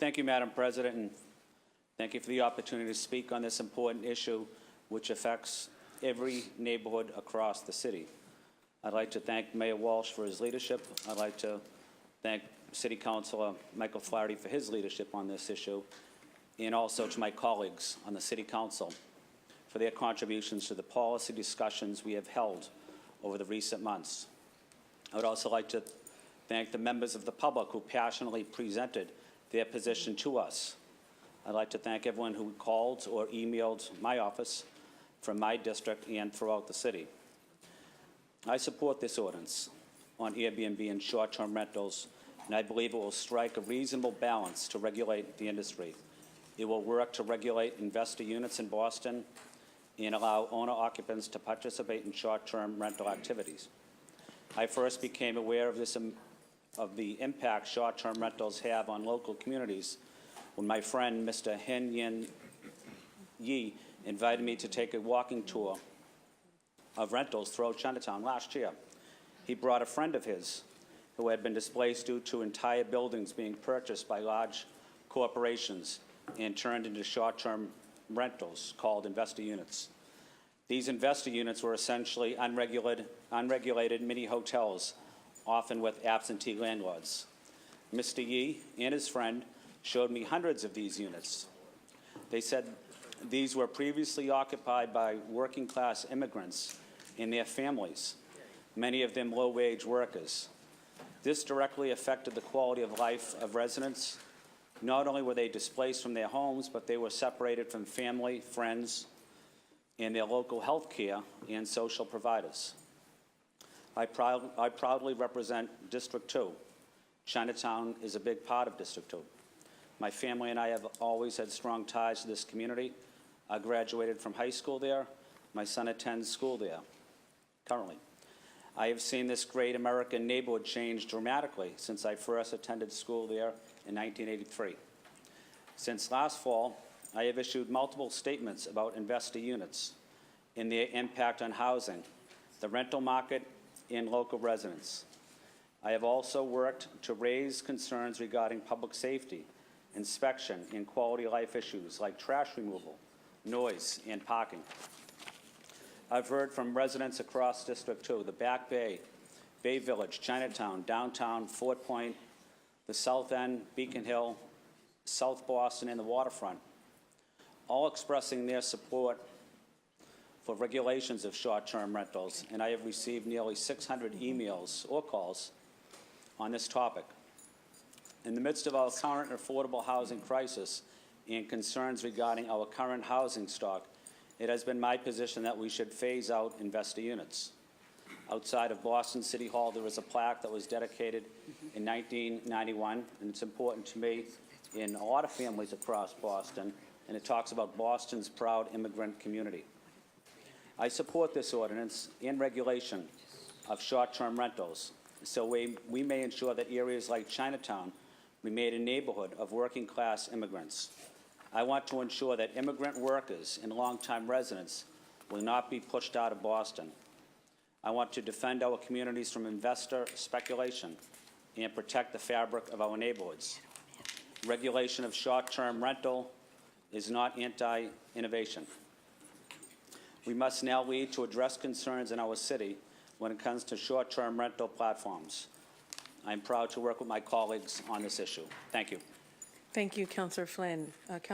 Thank you, Madam President, and thank you for the opportunity to speak on this important issue which affects every neighborhood across the city. I'd like to thank Mayor Walsh for his leadership. I'd like to thank City Councilor Michael Flaherty for his leadership on this issue, and also to my colleagues on the City Council for their contributions to the policy discussions we have held over the recent months. I would also like to thank the members of the public who passionately presented their position to us. I'd like to thank everyone who called or emailed my office from my district and throughout the city. I support this ordinance on Airbnb and short-term rentals, and I believe it will strike a reasonable balance to regulate the industry. It will work to regulate investor units in Boston and allow owner-occupants to participate in short-term rental activities. I first became aware of of the impact short-term rentals have on local communities when my friend, Mr. Hen Yin Yi, invited me to take a walking tour of rentals throughout Chinatown last year. He brought a friend of his who had been displaced due to entire buildings being purchased by large corporations and turned into short-term rentals called investor units. These investor units were essentially unregulated mini hotels, often with absentee landlords. Mr. Yi and his friend showed me hundreds of these units. They said these were previously occupied by working-class immigrants and their families, many of them low-wage workers. This directly affected the quality of life of residents. Not only were they displaced from their homes, but they were separated from family, friends, and their local health care and social providers. I proudly represent District 2. Chinatown is a big part of District 2. My family and I have always had strong ties to this community. I graduated from high school there. My son attends school there currently. I have seen this great American neighborhood change dramatically since I first attended school there in 1983. Since last fall, I have issued multiple statements about investor units and their impact on housing, the rental market, and local residents. I have also worked to raise concerns regarding public safety, inspection, and quality of life issues like trash removal, noise, and parking. I've heard from residents across District 2, the Back Bay, Bay Village, Chinatown, downtown, Fort Point, the South End, Beacon Hill, South Boston, and the waterfront, all expressing their support for regulations of short-term rentals, and I have received nearly 600 emails or calls on this topic. In the midst of our current affordable housing crisis and concerns regarding our current housing stock, it has been my position that we should phase out investor units. Outside of Boston City Hall, there is a plaque that was dedicated in 1991, and it's important to me in a lot of families across Boston, and it talks about Boston's proud immigrant community. I support this ordinance and regulation of short-term rentals, so we may ensure that areas like Chinatown remain a neighborhood of working-class immigrants. I want to ensure that immigrant workers and longtime residents will not be pushed out of Boston. I want to defend our communities from investor speculation and protect the fabric of our neighborhoods. Regulation of short-term rental is not anti-innovation. We must now lead to address concerns in our city when it comes to short-term rental platforms. I'm proud to work with my colleagues on this issue. Thank you. Thank you, Councilor Flynn.